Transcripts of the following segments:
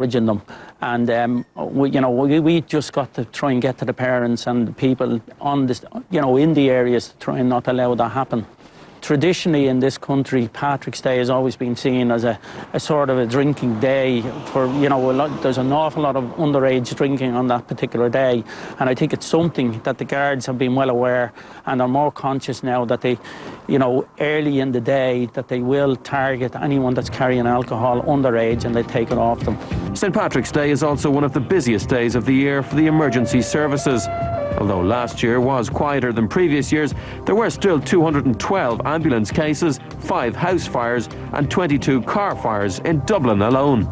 encouraging them, and we just got to try and get to the parents and the people on this, in the areas, to try and not allow that happen. Traditionally in this country, Patrick's Day has always been seen as a sort of a drinking day for, there's an awful lot of underage drinking on that particular day. And I think it's something that the guards have been well aware and are more conscious now that they, early in the day, that they will target anyone that's carrying alcohol underage and they take it off them. St. Patrick's Day is also one of the busiest days of the year for the emergency services. Although last year was quieter than previous years, there were still 212 ambulance cases, 5 house fires and 22 car fires in Dublin alone.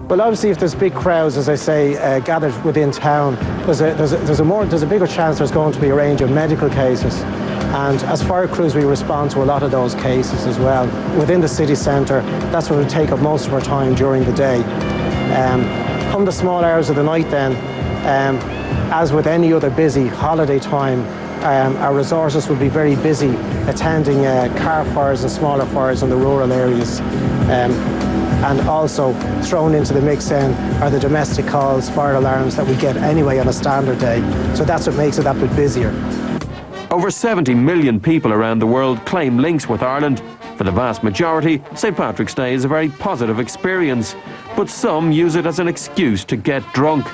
Well, obviously, if there's big crowds, as I say, gathered within town, there's a bigger chance there's going to be a range of medical cases. And as fire crews, we respond to a lot of those cases as well. Within the city centre, that's where we take up most of our time during the day. Come the small hours of the night then, as with any other busy holiday time, our resources will be very busy attending car fires and smaller fires in the rural areas. And also thrown into the mix then are the domestic calls, fire alarms that we get anyway on a standard day. So that's what makes it that bit busier. Over 70 million people around the world claim links with Ireland. For the vast majority, St. Patrick's Day is a very positive experience, but some use it as an excuse to get drunk.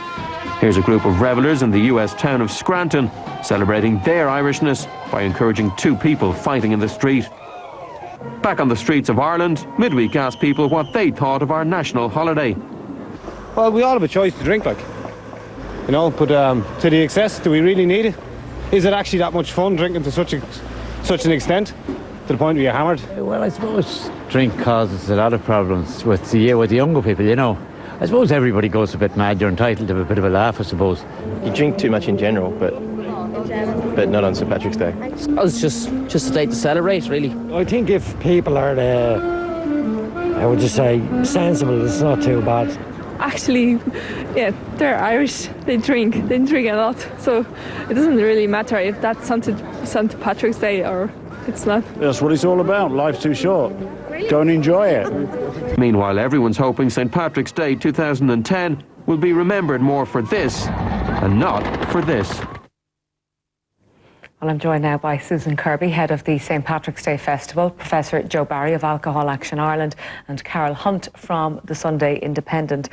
Here's a group of revellers in the US town of Scranton celebrating their Irishness by encouraging 2 people fighting in the street. Back on the streets of Ireland, MidWeek asked people what they thought of our national holiday. Well, we all have a choice to drink, but to the excess, do we really need it? Is it actually that much fun drinking to such an extent, to the point where you're hammered? Well, I suppose drink causes a lot of problems with the younger people, I suppose everybody goes a bit mad. You're entitled to a bit of a laugh, I suppose. You drink too much in general, but not on St. Patrick's Day. It's just a day to celebrate, really. I think if people are, sensible, it's not too bad. Actually, yeah, they're Irish. They drink a lot. So it doesn't really matter if that's St. Patrick's Day or it's not. That's what it's all about. Life's too short. Go and enjoy it. Meanwhile, everyone's hoping St. Patrick's Day 2010 will be remembered more for this and not for this. Well, I'm joined now by Susan Kirby, head of the St. Patrick's Day Festival, Professor Joe Barry of Alcohol Action Ireland, and Carol Hunt from the Sunday Independent.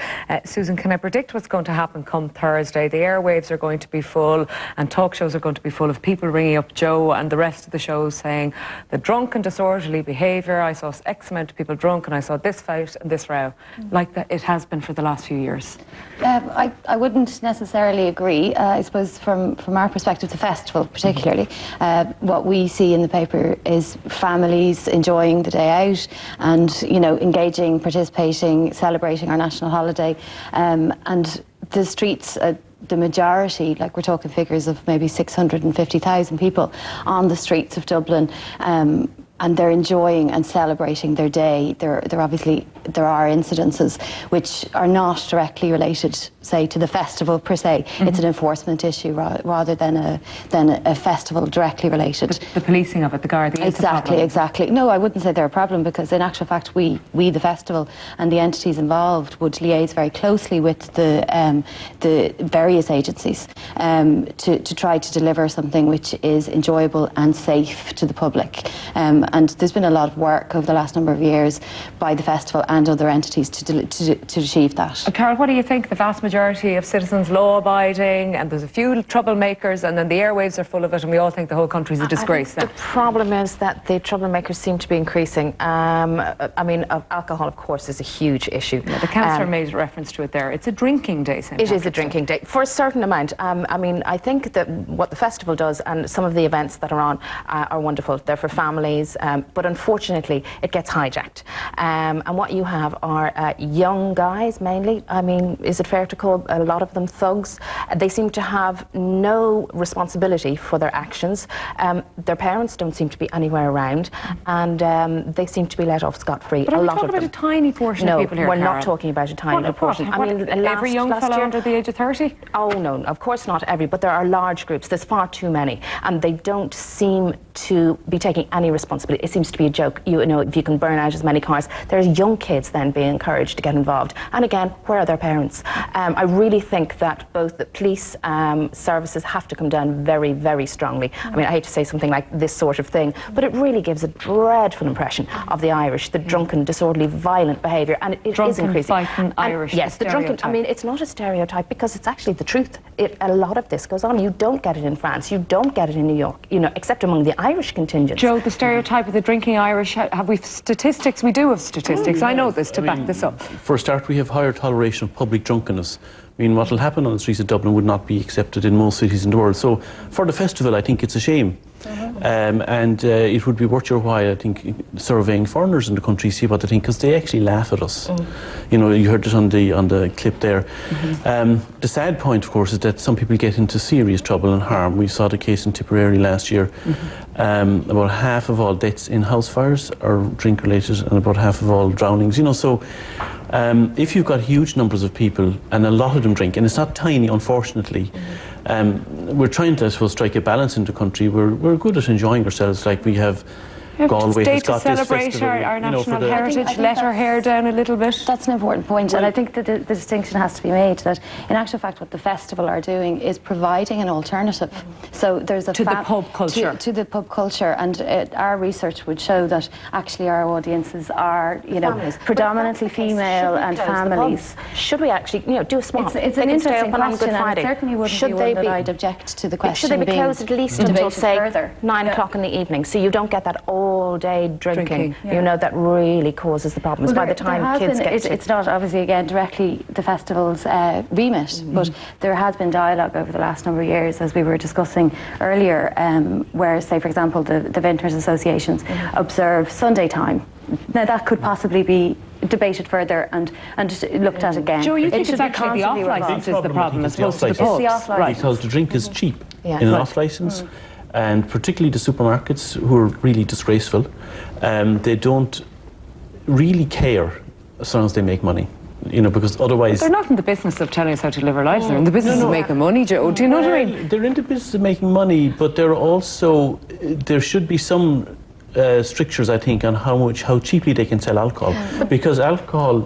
Susan, can I predict what's going to happen come Thursday? The airwaves are going to be full and talk shows are going to be full of people ringing up Joe and the rest of the shows saying the drunk and disorderly behaviour, I saw X amount of people drunk and I saw this fight and this row, like that it has been for the last few years. I wouldn't necessarily agree. I suppose from our perspective, the festival particularly, what we see in the paper is families enjoying the day out and, engaging, participating, celebrating our national holiday. And the streets, the majority, like we're talking figures of maybe 650,000 people on the streets of Dublin, and they're enjoying and celebrating their day. There are incidences which are not directly related, say, to the festival per se. Mm-hmm. It's an enforcement issue rather than a festival directly related. The policing of it, the Gardaí. Exactly. No, I wouldn't say they're a problem, because in actual fact, we the festival and the entities involved would liaise very closely with the various agencies to try to deliver something which is enjoyable and safe to the public. And there's been a lot of work over the last number of years by the festival and other entities to achieve that. Carol, what do you think? The vast majority of citizens law-abiding, and there's a few troublemakers, and then the airwaves are full of it, and we all think the whole country's a disgrace. The problem is that the troublemakers seem to be increasing. Alcohol, of course, is a huge issue. Yeah, the councillor made reference to it there. It's a drinking day, St. It is a drinking day, for a certain amount. I think that what the festival does, and some of the events that are on, are wonderful. They're for families, but unfortunately, it gets hijacked. And what you have are young guys, mainly. Is it fair to call a lot of them thugs? They seem to have no responsibility for their actions. Their parents don't seem to be anywhere around, and they seem to be let off scot-free. But are we talking about a tiny portion of people here, Carol? No, we're Carol? not talking about a tiny proportion. Every young fellow under the age of 30? Oh, no, of course not every, but there are large groups. There's far too many, and they don't seem to be taking any responsibility. It seems to be a joke. If you can burn out as many cars. There's young kids kids then being encouraged to get involved. And again, where are their parents? I really think that both the police services have to come down very, very strongly. I mean, I hate to say something like this sort of thing, but it really gives a dreadful impression of the Irish, the drunken, disorderly, violent behaviour, and it is increasing. Fighting Irish. Yes, the drunken. I mean, it's not a stereotype because it's actually the truth. A lot of this goes on. You don't get it in France. You don't get it in New York. You know, except among the Irish contingent. Joe, the stereotype of the drinking Irish. Have we statistics? We do have statistics. I know this to back this up. For a start, we have higher toleration of public drunkenness. I mean, what will happen on the streets of Dublin would not be accepted in most cities in the world. So for the festival, I think it's a shame. And it would be worth your while, I think, surveying foreigners in the country, see what they think, because they actually laugh at us. You know, you heard it on the clip there. The sad point, of course, is that some people get into serious trouble and harm. We saw the case in Tipperary last year. About half of all deaths in house fires are drink-related, and about half of all drownings. You know, so if you've got huge numbers of people, and a lot of them drink, and it's not tiny, unfortunately, we're trying to, I suppose, strike a balance in the country. We're good at enjoying ourselves, like we have. Galway has got to this celebrate festival, our national heritage, I think let our hair down a little bit. That's an important point, and I think that the distinction has to be made that, in actual fact, what the festival are doing is providing an alternative. So there's a to the pub culture. To the pub culture, and our research would show that actually our audiences are, you know, families. predominantly female and families. Should we actually, you know, do a swap? It's an interesting question, and it certainly wouldn't be one that I'd object to the question. Should they be closed at least until, say, 9 o'clock in the evening, so you don't get that all day drinking. You know, that really causes the problems by the time kids get to... It's not obviously, again, directly the festival's remit, but there has been dialogue over the last number of years, as we were discussing earlier, where, say, for example, the vintners associations observe Sunday time. Now, that could possibly be debated further and looked at again. Joe, you think it's actually the off-licence is the problem as opposed to the pubs? Right. Because the drink is cheap in an off-licence. And particularly the supermarkets, who are really disgraceful, they don't really care as long as they make money. You know, because otherwise... But they're not in the business of telling us how to live our lives. They're in the business of making money, Joe. Do you know what I mean? They're in the business of making money, but they're also... There should be some strictures, I think, on how cheaply they can sell alcohol. Because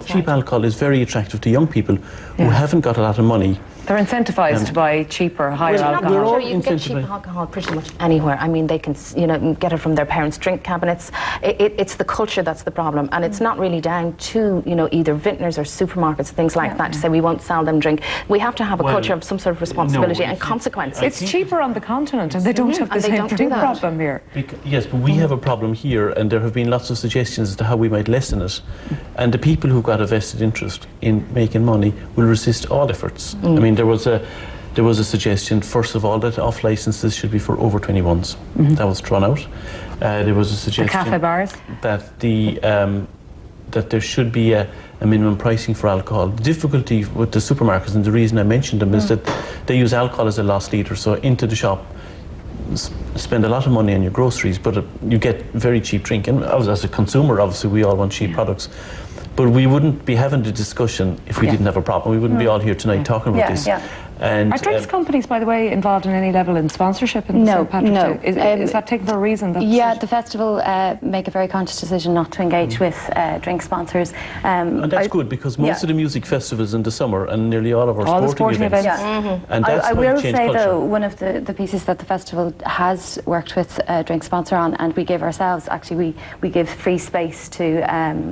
cheap alcohol is very attractive to young people who haven't got a lot of money. They're incentivised to buy cheaper, higher alcohol. You can get cheap alcohol pretty much anywhere. I mean, they can, you know, get it from their parents' drink cabinets. It's the culture that's the problem, and it's not really down to, you know, either vintners or supermarkets, things like that, to say we won't sell them drink. We have to have a culture of some sort of responsibility and consequence. It's cheaper on the continent, and they don't have the same drink problem here. Yes, but we have a problem here, and there have been lots of suggestions as to how we might lessen it. And the people who've got a vested interest in making money will resist all efforts. I mean, there was a suggestion, first of all, that off licenses should be for over 21s. That was thrown out. There was a suggestion the cafe bars that that there should be a minimum pricing for alcohol. The difficulty with the supermarkets, and the reason I mentioned them, is that they use alcohol as a loss leader. So into the shop, spend a lot of money on your groceries, but you get very cheap drink. And as a consumer, obviously, we all want cheap products. But we wouldn't be having the discussion if we didn't have a problem. We wouldn't be all here tonight talking about this. And are drinks companies, by the way, involved in any level in sponsorship in St. Patrick's Day? Is that taken for a reason? The festival make a very conscious decision not to engage with drink sponsors. And that's good, because most of the music festivals in the summer, and nearly all of our sporting events. And that's I will say, culture. Though, one of the pieces that the festival has worked with a drink sponsor on, and we give ourselves, actually we give free space to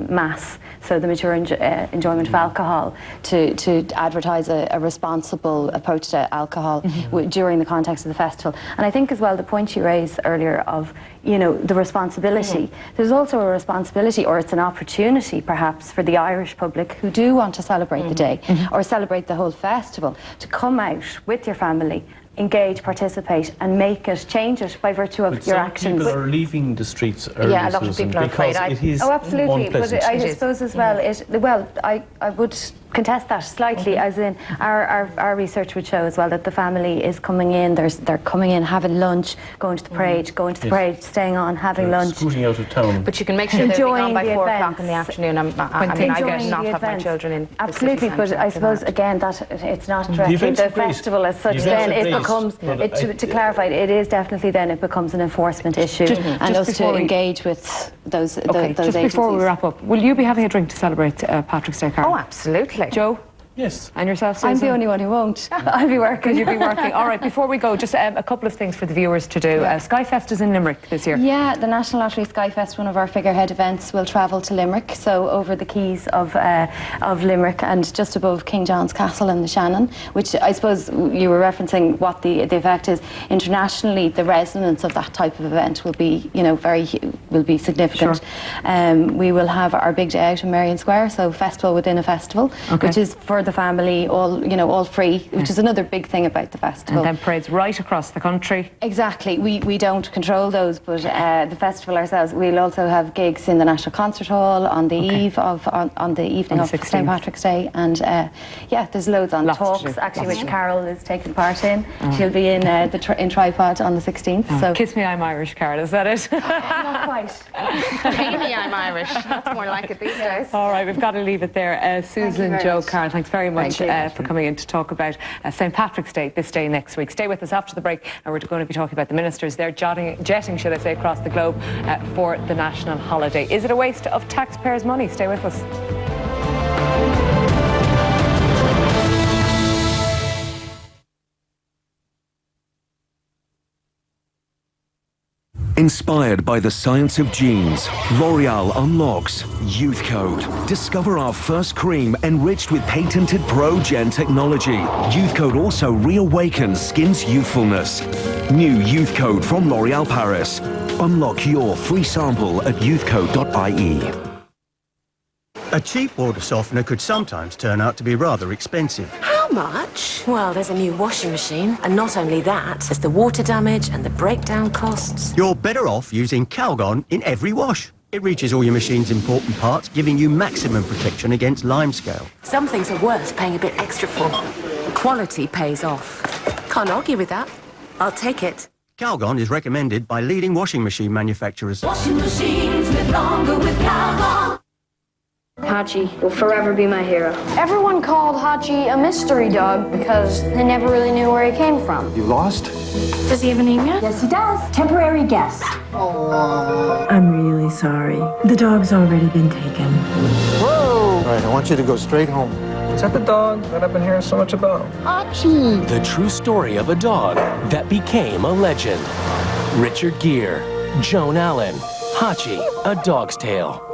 mass, so the mature enjoyment of alcohol, to advertise a responsible approach to alcohol during the context of the festival. And I think as well the point you raised earlier of, you know, the responsibility. There's also a responsibility, or it's an opportunity perhaps, for the Irish public who do want to celebrate the day or celebrate the whole festival, to come out with your family, engage, participate, and make it, change it by virtue of your actions. People are leaving the streets early, a lot of people are afraid. It is absolutely. unpleasant. But I suppose as well, I would contest that slightly, as in our research would show as well that the family is coming in, they're coming in, having lunch, going to the parade, staying on, having lunch. Scooting out of town. But you can make sure they're on by 4 o'clock in the afternoon. I get not have my children in. Absolutely, but I suppose again that it's not directly the festival as such. Then it becomes, to clarify, it is definitely then it becomes an enforcement issue, and us to engage with those Okay, those just before we agencies. wrap up, will you be having a drink to celebrate Patrick's Day, Carol? Oh, absolutely. Joe? Yes. And yourself, Susan? I'm the only one who won't. I'll be working. You'll be working. All right, before we go, just a couple of things for the viewers to do. Skyfest is in Limerick this year. Yeah, the National Lottery Skyfest, one of our figurehead events, will travel to Limerick, so over the quays of Limerick and just above King John's Castle in the Shannon, which I suppose you were referencing what the effect is. Internationally, the resonance of that type of event will be, you know, will be significant. Sure. We will have our big day out in Marion Square, so festival within a festival, which is for the family, all free, which is another big thing about the festival. And then parades right across the country. Exactly. We don't control those, but the festival ourselves, we'll also have gigs in the National Concert Hall on the eve of on the evening of St Patrick's Day, and yeah, there's loads on talks actually, which Carol is taking part in. She'll be in in Tripod on the 16th. So Kiss Me, I'm Irish, Carol. Is that it? not quite. Pay me, I'm Irish. That's more like it these days. All right, we've got to leave it there. Susan, Joe, Carol, thanks very much for coming in to talk about St Patrick's Day this day next week. Stay with us after the break, and we're going to be talking about the ministers. They're jetting, should I say, across the globe for the national holiday. Is it a waste of taxpayers' money? Stay with us. Inspired by the science of genes, L'Oreal unlocks Youth Code. Discover our first cream enriched with patented Pro-Gen technology. Youth Code also reawakens skin's youthfulness. New Youth Code from L'Oreal Paris. Unlock your free sample at youthcode.ie. A cheap water softener could sometimes turn out to be rather expensive. How much? Well, there's a new washing machine, and not only that, there's the water damage and the breakdown costs. You're better off using Calgon in every wash. It reaches all your machine's important parts, giving you maximum protection against limescale. Some things are worth paying a bit extra for. Quality pays off. Can't argue with that. I'll take it. Calgon is recommended by leading washing machine manufacturers. Washing machines live longer with Calgon. Hachi will forever be my hero. Everyone called Hachi a mystery dog because they never really knew where he came from. You lost? Does he have anemia? Yes, he does. Temporary guest. I'm really sorry. The dog's already been taken. Whoa! All right, I want you to go straight home. Is that the dog that I've been hearing so much about? Hachi! The true story of a dog that became a legend. Richard Gere, Joan Allen, Hachi, A Dog's Tale.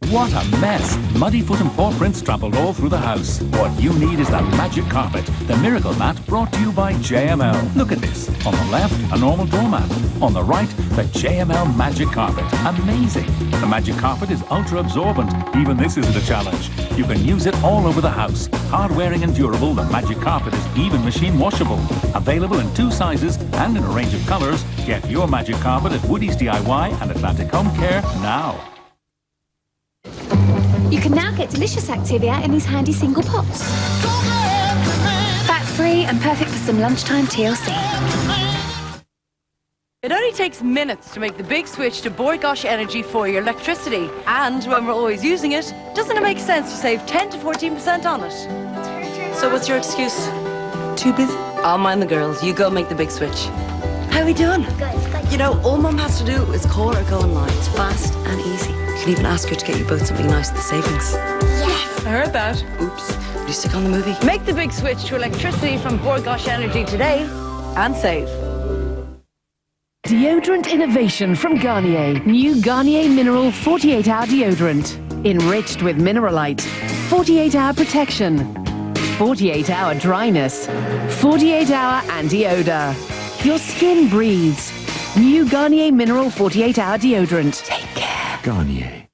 What a mess! Muddy foot and paw prints trampled all through the house. What you need is the magic carpet. The miracle mat brought to you by JML. Look at this. On the left, a normal doormat. On the right, the JML magic carpet. Amazing! The magic carpet is ultra absorbent. Even this isn't a challenge. You can use it all over the house. Hard-wearing and durable, the magic carpet is even machine washable. Available in 2 sizes and in a range of colours. Get your magic carpet at Woody's DIY and Atlantic Home Care now. You can now get delicious Activia in these handy single pots. Fat-free and perfect for some lunchtime TLC. It only takes minutes to make the big switch to Boygosh Energy for your electricity. And when we're always using it, doesn't it make sense to save 10 to 14% on it? So what's your excuse? Too busy? I'll mind the girls. You go make the big switch. How are we doing? Good. You know, all Mum has to do is call or go online. It's fast and easy. You can even ask her to get you both something nice at the savings. Yes! I heard that. Oops. Will you stick on the movie? Make the big switch to electricity from Boygosh Energy today and save. Deodorant innovation from Garnier. New Garnier Mineral 48-hour deodorant. Enriched with Mineralite. 48-hour protection. 48-hour dryness. 48-hour anti-odor. Your skin breathes. New Garnier Mineral 48-hour deodorant. Take care. Garnier.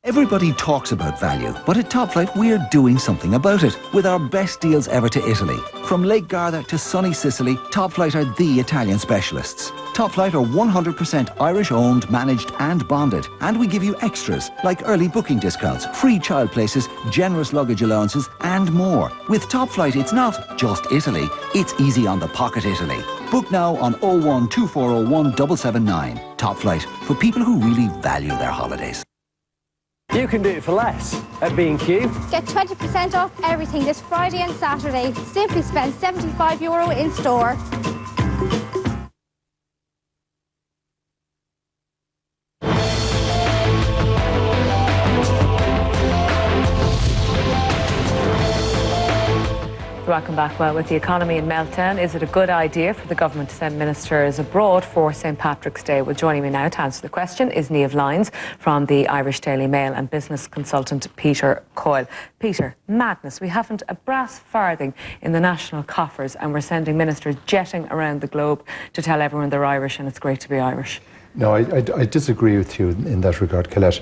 Everybody talks about value, but at Top Flight we're doing something about it with our best deals ever to Italy. From Lake Garda to sunny Sicily, Top Flight are the Italian specialists. Top Flight are 100% Irish-owned, managed and bonded. And we give you extras like early booking discounts, free child places, generous luggage allowances and more. With Top Flight it's not just Italy, it's easy on the pocket Italy. Book now on 01 2401 779. Top Flight, for people who really value their holidays. You can do it for less at B&Q. Get 20% off everything this Friday and Saturday. Simply spend €75 in store. Welcome back. Well, with the economy in meltdown, is it a good idea for the government to send ministers abroad for St Patrick's Day? Well, joining me now to answer the question is Niamh Lyons from the Irish Daily Mail and business consultant Peter Coyle. Peter, madness. We haven't a brass farthing in the national coffers and we're sending ministers jetting around the globe to tell everyone they're Irish and it's great to be Irish. No, I disagree with you in that regard, Colette.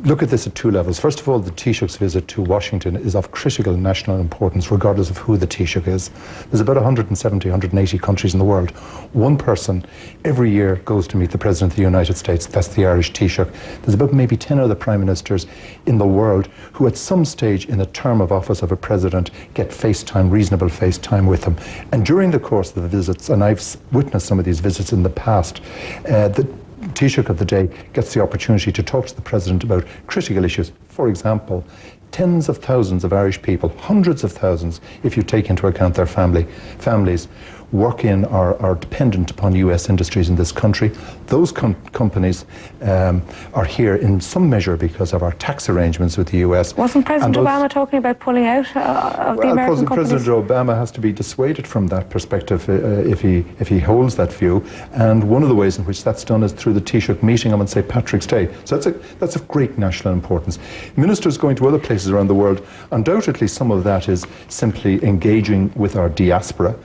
Look at this at two levels. First of all, the Taoiseach's visit to Washington is of critical national importance, regardless of who the Taoiseach is. There's about 170, 180 countries in the world. One person every year goes to meet the President of the United States. That's the Irish Taoiseach. There's about maybe 10 other Prime Ministers in the world who at some stage in the term of office of a President get FaceTime, reasonable FaceTime with them. And during the course of the visits, and I've witnessed some of these visits in the past, the Taoiseach of the day gets the opportunity to talk to the President about critical issues. For example, tens of thousands of Irish people, hundreds of thousands, if you take into account their families, work in or are dependent upon US industries in this country. Those companies are here in some measure because of our tax arrangements with the US. Wasn't President Obama talking about pulling out of the American companies? President Obama has to be dissuaded from that perspective if he holds that view. And one of the ways in which that's done is through the Taoiseach meeting him on St Patrick's Day. So that's of great national importance. Ministers going to other places around the world, undoubtedly some of that is simply engaging with our diaspora.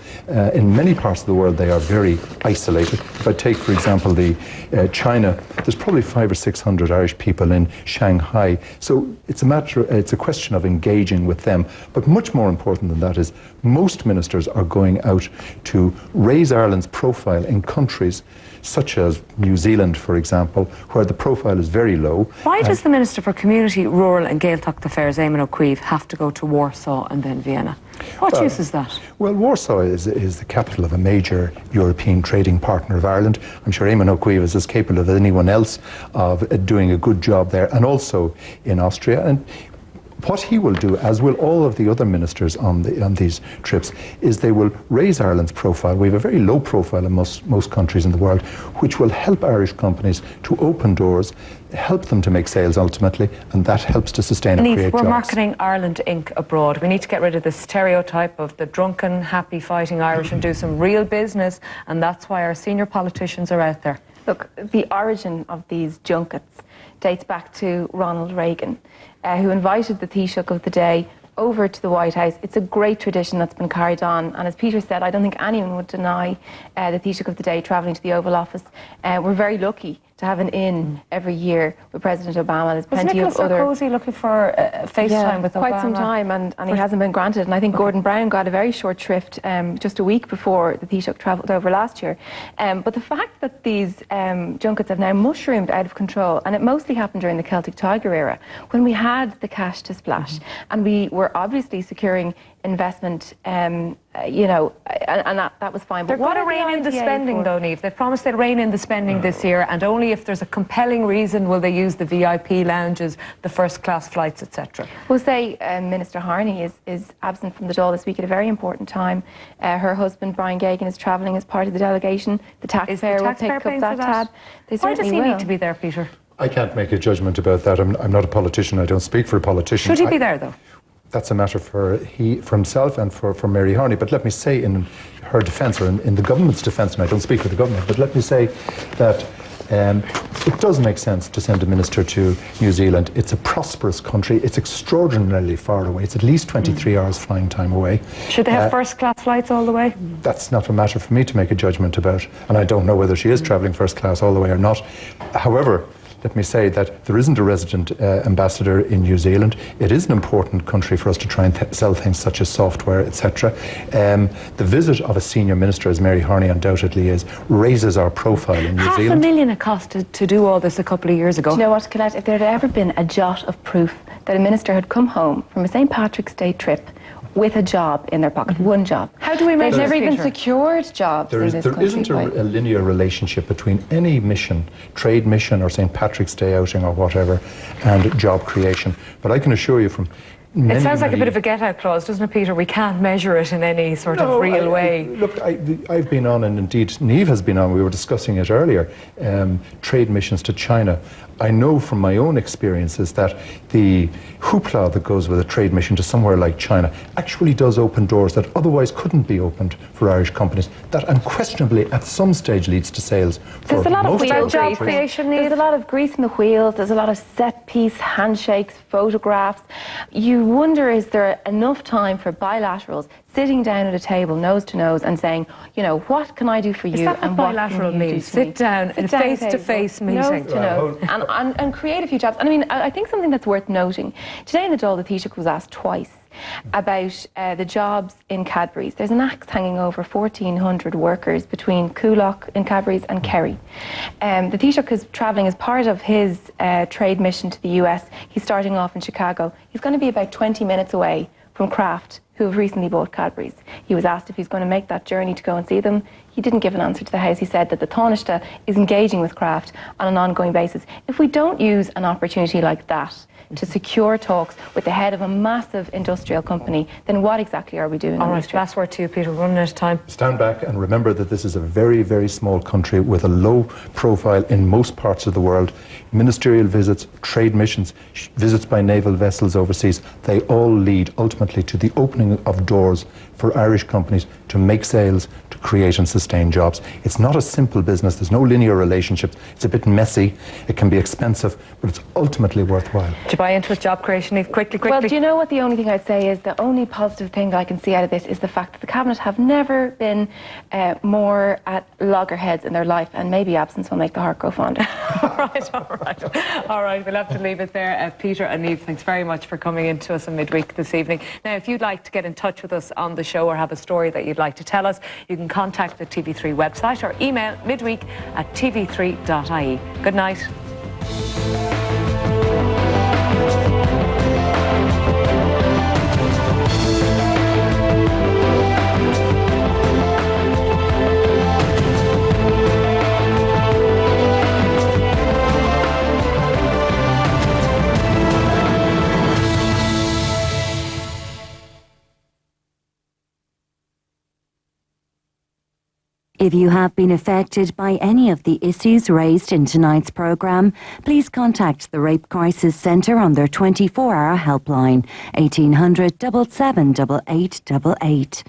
In many parts of the world they are very isolated. If I take, for example, China, there's probably 500 or 600 Irish people in Shanghai. So it's a question of engaging with them. But much more important than that is most ministers are going out to raise Ireland's profile in countries such as New Zealand, for example, where the profile is very low. Why does the Minister for Community, Rural and Gaeltacht Affairs, Eamon O'Keefe, have to go to Warsaw and then Vienna? What use is that? Well, Warsaw is the capital of a major European trading partner of Ireland. I'm sure Eamon O'Keefe is as capable as anyone else of doing a good job there, and also in Austria. And what he will do, as will all of the other ministers on these trips, is they will raise Ireland's profile. We have a very low profile in most countries in the world, which will help Irish companies to open doors, help them to make sales ultimately, and that helps to sustain and create jobs. We're marketing Ireland Inc. abroad. We need to get rid of the stereotype of the drunken, happy, fighting Irish and do some real business, and that's why our senior politicians are out there. Look, the origin of these junkets dates back to Ronald Reagan, who invited the Taoiseach of the day over to the White House. It's a great tradition that's been carried on, and as Peter said, I don't think anyone would deny the Taoiseach of the day travelling to the Oval Office. We're very lucky to have an in every year with President Obama. There's plenty of other... Was Nicola Sarkozy looking for FaceTime with Obama? Quite some time, and he hasn't been granted. And I think Gordon Brown got a very short shrift just a week before the Taoiseach travelled over last year. But the fact that these junkets have now mushroomed out of control, and it mostly happened during the Celtic Tiger era, when we had the cash to splash, and we were obviously securing investment, you know, and that was fine. But what are rein in the spending, though, Niamh? They've promised they'll rein in the spending this year, and only if there's a compelling reason will they use the VIP lounges, the first-class flights, etc. We'll say Minister Harney is absent from the Dáil this week at a very important time. Her husband, Brian Geoghegan, is travelling as part of the delegation. The taxpayer will pick up that tab. Why does he need to be there, Peter? I can't make a judgment about that. I'm not a politician. I don't speak for a politician. Should he be there, though? That's a matter for himself and for Mary Harney. But let me say in her defence, or in the government's defence, and I don't speak for the government, but let me say that it does make sense to send a minister to New Zealand. It's a prosperous country. It's extraordinarily far away. It's at least 23 hours flying time away. Should they have first-class flights all the way? That's not a matter for me to make a judgment about. And I don't know whether she is travelling first class all the way or not. However, let me say that there isn't a resident ambassador in New Zealand. It is an important country for us to try and sell things such as software, etc. The visit of a senior minister, as Mary Harney undoubtedly is, raises our profile in New Zealand. $500,000 it cost to do all this a couple of years ago. Do you know what, Colette? If there had ever been a jot of proof that a minister had come home from a St Patrick's Day trip with a job in their pocket, one job. How do we measure They've never even secured jobs in this country. There isn't a linear relationship between any mission, trade mission or St Patrick's Day outing or whatever, and job creation. But I can assure you from It sounds like a bit of a get-out clause, doesn't it, Peter? We can't measure it in any sort of real way. Look, I've been on, and indeed Niamh has been on, we were discussing it earlier, trade missions to China. I know from my own experiences that the hoopla that goes with a trade mission to somewhere like China actually does open doors that otherwise couldn't be opened for Irish companies. That unquestionably at some stage leads to sales. There's a lot of wheel grease. There's a lot of grease in the wheels. There's a lot of set-piece handshakes, photographs. You wonder, is there enough time for bilaterals, sitting down at a table, nose to nose, and saying, you know, what can I do for you? Is that what bilateral means? Sit down in a face-to-face meeting. Nose to nose, and create a few jobs. And I mean, I think something that's worth noting, today in the Dáil, the Taoiseach was asked twice about the jobs in Cadbury's. There's an axe hanging over 1,400 workers between Coolock in Cadbury's and Kerry. The Taoiseach is travelling as part of his trade mission to the US. He's starting off in Chicago. He's going to be about 20 minutes away from Kraft, who have recently bought Cadbury's. He was asked if he's going to make that journey to go and see them. He didn't give an answer to the House. He said that the Taoiseach is engaging with Kraft on an ongoing basis. If we don't use an opportunity like that to secure talks with the head of a massive industrial company, then what exactly are we doing? All right, last word to you, Peter. We're running out of time. Stand back and remember that this is a very, very small country with a low profile in most parts of the world. Ministerial visits, trade missions, visits by naval vessels overseas, they all lead ultimately to the opening of doors for Irish companies to make sales, to create and sustain jobs. It's not a simple business. There's no linear relationships. It's a bit messy. It can be expensive, but it's ultimately worthwhile. Do you buy into it, job creation, Niamh? Quickly. Well, do you know what the only thing I'd say is the only positive thing that I can see out of this is the fact that the Cabinet have never been more at loggerheads in their life, and maybe absence will make the heart grow fonder. All right, we'll have to leave it there. Peter and Niamh, thanks very much for coming in to us on Midweek this evening. Now, if you'd like to get in touch with us on the show or have a story that you'd like to tell us, you can contact the TV3 website or email midweek@tv3.ie. Good night. If you have been affected by any of the issues raised in tonight's programme, please contact the Rape Crisis Centre on their 24-hour helpline, 1800 77 8888.